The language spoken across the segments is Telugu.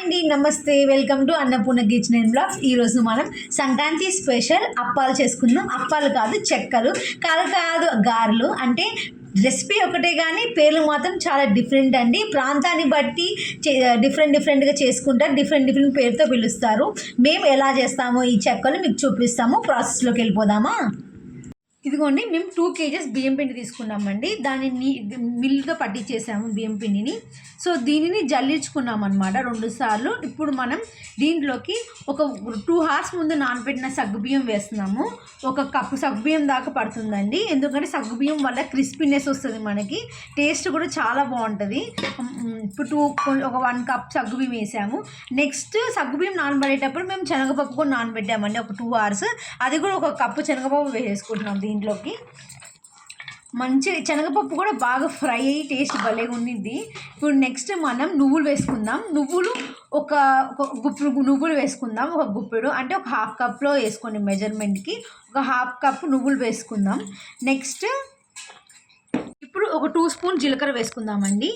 అండి నమస్తే, welcome to Annapurna kitchen and blogs. ఈరోజు మనం సంక్రాంతి స్పెషల్ అప్పాలు చేసుకుందాం. అప్పాలు కాదు, చెక్కలు కాదు గారెలు. అంటే రెసిపీ ఒకటే కానీ పేర్లు మాత్రం చాలా డిఫరెంట్ అండి. ప్రాంతాన్ని బట్టి డిఫరెంట్గా చేసుకుంటారు, డిఫరెంట్ పేరుతో పిలుస్తారు. మేము ఎలా చేస్తామో ఈ చెక్కలు మీకు చూపిస్తాము. ప్రాసెస్లోకి వెళ్ళిపోదామా? ఇదిగోండి, మేము 2 kgs బియ్యం పిండి తీసుకున్నామండి. దానిని మిల్లుగా పట్టించేసాము బియ్యం పిండిని. సో దీనిని జల్లించుకున్నాం అనమాట 2 సార్లు. ఇప్పుడు మనం దీంట్లోకి ఒక 2 hours ముందు నానబెట్టిన సగ్గుబియ్యం వేస్తున్నాము. 1 కప్పు సగ్గుబియ్యం దాకా పడుతుందండి. ఎందుకంటే సగ్గుబియ్యం వల్ల క్రిస్పీనెస్ వస్తుంది, మనకి టేస్ట్ కూడా చాలా బాగుంటుంది. ఇప్పుడు ఒక 1 కప్ సగ్గుబియ్యం వేసాము. నెక్స్ట్ సగ్గుబియ్యం నానబెట్టేటప్పుడు మేము శనగపప్పు కూడా నానబెట్టామండి ఒక 2 hours. అది కూడా 1 కప్పు శనగపప్పు వేసేసుకుంటున్నాం దీంట్లోకి. మంచి శనగపప్పు కూడా బాగా ఫ్రై అయ్యి టేస్ట్ భలేగా ఉండిద్ది. ఇప్పుడు నెక్స్ట్ మనం నువ్వులు వేసుకుందాం. నువ్వులు ఒక గుప్పెడు నువ్వులు వేసుకుందాం. ఒక గుప్పెడు అంటే ఒక 1/2 కప్లో వేసుకోండి మెజర్మెంట్కి. ఒక 1/2 కప్ నువ్వులు వేసుకుందాం. నెక్స్ట్ ఇప్పుడు ఒక 2 స్పూన్ జీలకర్ర వేసుకుందామండి.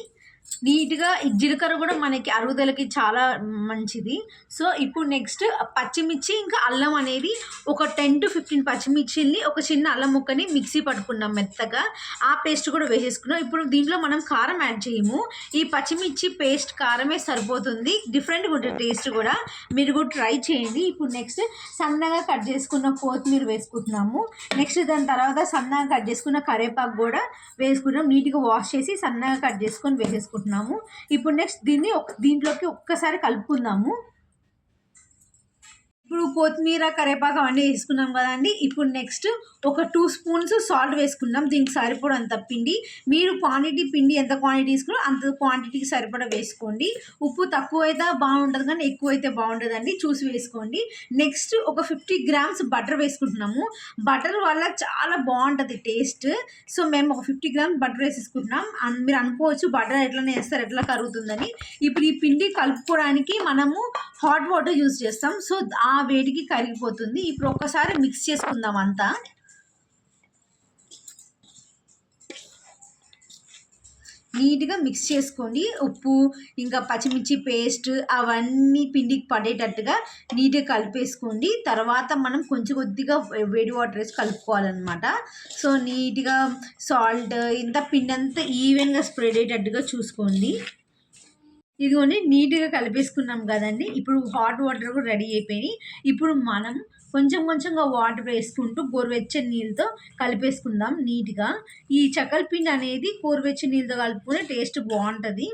నీట్గా ఈ జీలకర్ర కూడా మనకి అరుగుదలకి చాలా మంచిది. సో ఇప్పుడు నెక్స్ట్ పచ్చిమిర్చి ఇంకా అల్లం అనేది ఒక 10 to 15 పచ్చిమిర్చిని, ఒక చిన్న అల్లం ముక్కని మిక్సీ పట్టుకున్నాం మెత్తగా. ఆ పేస్ట్ కూడా వేసేసుకున్నాం. ఇప్పుడు దీంట్లో మనం కారం యాడ్ చేయము. ఈ పచ్చిమిర్చి పేస్ట్ కారమే సరిపోతుంది. డిఫరెంట్గా ఉంటుంది టేస్ట్ కూడా, మీరు కూడా ట్రై చేయండి. ఇప్పుడు నెక్స్ట్ సన్నగా కట్ చేసుకున్న కొత్తిమీర వేసుకుంటున్నాము. నెక్స్ట్ దాని తర్వాత సన్నగా కట్ చేసుకున్న కరివేపాకు కూడా వేసుకున్నాం. నీట్గా వాష్ చేసి సన్నగా కట్ చేసుకొని వేసేసుకుంటున్నాము. ఇప్పుడు నెక్స్ట్ దీంట్లోకి ఒక్కసారి కలుపుకుందాము. ఇప్పుడు కొత్తిమీర కరివేపాకు అవన్నీ వేసుకున్నాం కదండి. ఇప్పుడు నెక్స్ట్ ఒక 2 స్పూన్స్ సాల్ట్ వేసుకున్నాం. దీనికి సరిపడంత పిండి, మీరు పిండి ఎంత క్వాంటిటీ తీసుకున్నారో అంత క్వాంటిటీకి సరిపడా వేసుకోండి. ఉప్పు తక్కువ అయితే బాగుంటుంది కానీ ఎక్కువ అయితే బాగుంటుందండి, చూసి వేసుకోండి. నెక్స్ట్ ఒక 50 grams బటర్ వేసుకుంటున్నాము. బటర్ వల్ల చాలా బాగుంటుంది టేస్ట్. సో మేము ఒక 50 grams బటర్ వేసేసుకుంటున్నాం. మీరు అనుకోవచ్చు బటర్ ఎట్లనే వేస్తారు, ఎట్లా కరుగుతుందని. ఇప్పుడు ఈ పిండి కలుపుకోవడానికి మనము హాట్ వాటర్ యూజ్ చేస్తాం. సో ఆ వేడికి కరిగిపోతుంది. ఇప్పుడు ఒక్కసారి మిక్స్ చేసుకుందాం అంతా. నీట్గా మిక్స్ చేసుకోండి. ఉప్పు ఇంకా పచ్చిమిర్చి పేస్ట్ అవన్నీ పిండికి పడేటట్టుగా నీట్గా కలిపేసుకోండి. తర్వాత మనం కొంచెం కొద్దిగా వేడి వాటర్ వేసి కలుపుకోవాలన్నమాట. సో నీట్గా సాల్ట్ ఇంత పిండి అంతా ఈవెన్గా స్ప్రెడ్ అయ్యేటట్టుగా చూసుకోండి. ఇదిగోండి నీట్గా కలిపేసుకున్నాం కదండి. ఇప్పుడు హాట్ వాటర్ కూడా రెడీ అయిపోయినాయి. ఇప్పుడు మనం కొంచెంగా వాటర్ వేసుకుంటూ గోరువెచ్చని నీళ్ళతో కలిపేసుకుందాం నీట్గా. ఈ చక్కల పిండి అనేది గోరువెచ్చని నీళ్ళతో కలుపుకునే టేస్ట్ బాగుంటుంది.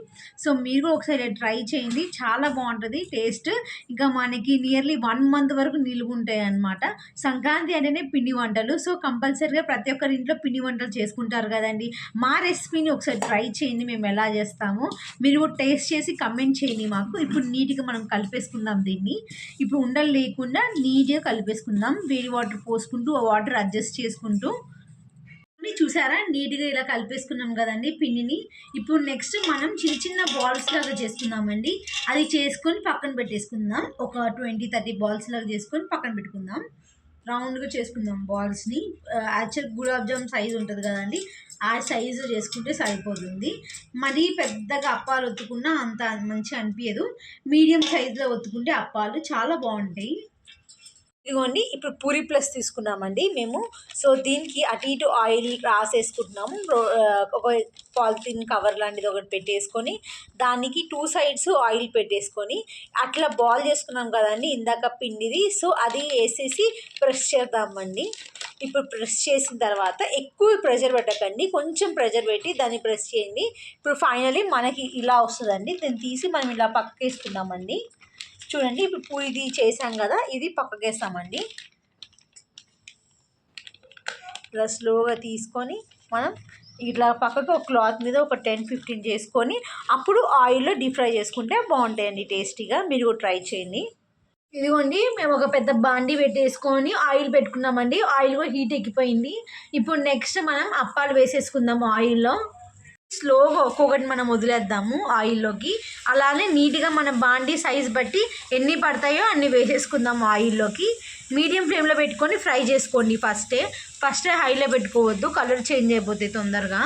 సో మీరు ఒకసారి ట్రై చేయండి, చాలా బాగుంటుంది టేస్ట్. ఇంకా మనకి నియర్లీ 1 month వరకు నిలువ ఉంటాయి అన్నమాట. సంక్రాంతి అంటేనే పిండి వంటలు. సో కంపల్సరీగా ప్రతి ఒక్కరి ఇంట్లో పిండి వంటలు చేసుకుంటారు కదండి. మా రెసిపీని ఒకసారి ట్రై చేయండి, మేము ఎలా చేస్తామో మీరు టేస్ట్ చేసి కమెంట్ చేయండి మాకు. ఇప్పుడు నీట్గా మనం కలిపేసుకుందాం దీన్ని. ఇప్పుడు ఉండలు లేకుండా నీట్గా కలిపేసుకుందాం. వేడి వాటర్ పోసుకుంటూ ఆ వాటర్ అడ్జస్ట్ చేసుకుంటూ. చూసారా, నీట్గా ఇలా కలిపేసుకున్నాం కదండి పిండిని. ఇప్పుడు నెక్స్ట్ మనం చిన్న బాల్స్ లాగా చేసుకుందామండి. అది చేసుకొని పక్కన పెట్టేసుకుందాం. ఒక 20-30 బాల్స్ లాగా చేసుకొని పక్కన పెట్టుకుందాం. రౌండ్గా చేసుకుందాం బాల్స్ని. యాక్చువల్ గులాబ్ జామ్ సైజు ఉంటుంది కదండి, ఆ సైజు చేసుకుంటే సరిపోతుంది. మరీ పెద్దగా అప్పాలు ఒత్తుకున్నా అంత మంచిగా అనిపించదు. మీడియం సైజులో ఒత్తుకుంటే అప్పాలు చాలా బాగుంటాయి. ఇదిగోండి, ఇప్పుడు పూరి ప్లస్ తీసుకున్నామండి మేము. సో దీనికి అటు ఇటు ఆయిల్ రాసేసుకుంటున్నాము. ఒక పాలిథిన్ కవర్ లాంటిది ఒకటి పెట్టేసుకొని దానికి 2 sides ఆయిల్ పెట్టేసుకొని అట్లా బాల్ చేసుకున్నాం కదండి ఇందాక పిండిది. సో అది వేసేసి ప్రెస్ చేద్దామండి. ఇప్పుడు ప్రెస్ చేసిన తర్వాత ఎక్కువ ప్రెషర్ పెట్టకండి, కొంచెం ప్రెషర్ పెట్టి దాన్ని ప్రెస్ చేయండి. ఇప్పుడు ఫైనలీ మనకి ఇలా వస్తుందండి. దీన్ని తీసి మనం ఇలా పక్కకి వేసుకుందామండి. చూడండి, ఇప్పుడు పూరిది చేసాం కదా, ఇది పక్కకేస్తామండి. ఇలా స్లోగా తీసుకొని మనం ఇట్లా పక్కకు ఒక క్లాత్ మీద ఒక 10-15 చేసుకొని అప్పుడు ఆయిల్లో డీప్ ఫ్రై చేసుకుంటే బాగుంటాయండి టేస్టీగా. మీరు కూడా ట్రై చేయండి. ఇదిగోండి, మేము ఒక పెద్ద బాండి పెట్టేసుకొని ఆయిల్ పెట్టుకున్నామండి. ఆయిల్ కూడా హీట్ ఎక్కిపోయింది. ఇప్పుడు నెక్స్ట్ మనం అప్పాలు వేసేసుకుందాము ఆయిల్లో. స్లోగా ఒక్కొక్కటి మనం వదిలేద్దాము ఆయిల్లోకి. అలానే నీట్గా మన బాండీ సైజ్ బట్టి ఎన్ని పడతాయో అన్ని వేసేసుకుందాము ఆయిల్లోకి. మీడియం ఫ్లేమ్లో పెట్టుకొని ఫ్రై చేసుకోండి. ఫస్టే హైలో పెట్టుకోవద్దు, కలర్ చేంజ్ అయిపోతాయి తొందరగా.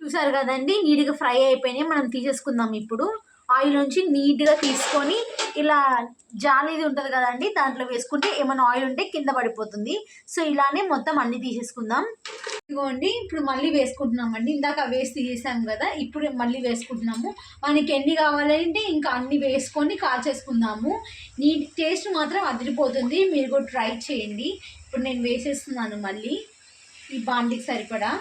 చూసారు కదండి, నీట్గా ఫ్రై అయిపోయినాయి. మనం తీసేసుకుందాం ఇప్పుడు. ఆయిల్ నుంచి నీట్గా తీసుకొని ఇలా జాలీది ఉంటుంది కదండి, దాంట్లో వేసుకుంటే ఏమైనా ఆయిల్ ఉంటే కింద పడిపోతుంది. సో ఇలానే మొత్తం అన్ని తీసేసుకుందాం. ఇదిగోండి ఇప్పుడు మళ్ళీ వేసుకుంటున్నామండి. ఇందాక వేసి తీసేసాము కదా, ఇప్పుడు మళ్ళీ వేసుకుంటున్నాము. మనకి ఎన్ని కావాలంటే ఇంకా అన్ని వేసుకొని కాల్చేసుకుందాము. నీ టేస్ట్ మాత్రం అదిరిపోతుంది, మీరు కూడా ట్రై చేయండి. ఇప్పుడు నేను వేసేస్తున్నాను మళ్ళీ ఈ బాండికి సరిపడా.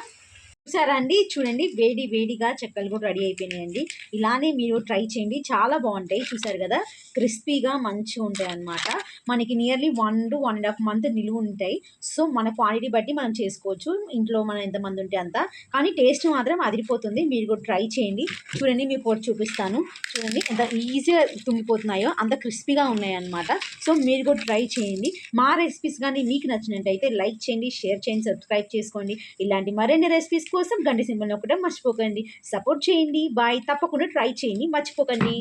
చూసారా అండి, చూడండి వేడి వేడిగా చెక్కలు కూడా రెడీ అయిపోయినాయండి. ఇలానే మీరు ట్రై చేయండి, చాలా బాగుంటాయి. చూసారు కదా, క్రిస్పీగా మంచిగా ఉంటాయి అన్నమాట. మనకి నియర్లీ 1 to 1.5 month నిలువ ఉంటాయి. సో మన క్వాంటిటీ బట్టి మనం చేసుకోవచ్చు, ఇంట్లో మనం ఎంతమంది ఉంటే అంత. కానీ టేస్ట్ మాత్రం అదిరిపోతుంది, మీరు కూడా ట్రై చేయండి. చూడండి మీ పొడి చూపిస్తాను, చూడండి ఎంత ఈజీగా తుంగిపోతున్నాయో, అంత క్రిస్పీగా ఉన్నాయి అన్నమాట. సో మీరు కూడా ట్రై చేయండి. మా రెసిపీస్ కానీ మీకు నచ్చినట్టయితే లైక్ చేయండి, షేర్ చేయండి, సబ్స్క్రైబ్ చేసుకోండి. ఇలాంటి మరిన్ని రెసిపీస్ కోసం గంట సింబల్ నొక్కడం మర్చిపోకండి. సపోర్ట్ చేయండి. బాయ్. తప్పకుండా ట్రై చేయండి, మర్చిపోకండి.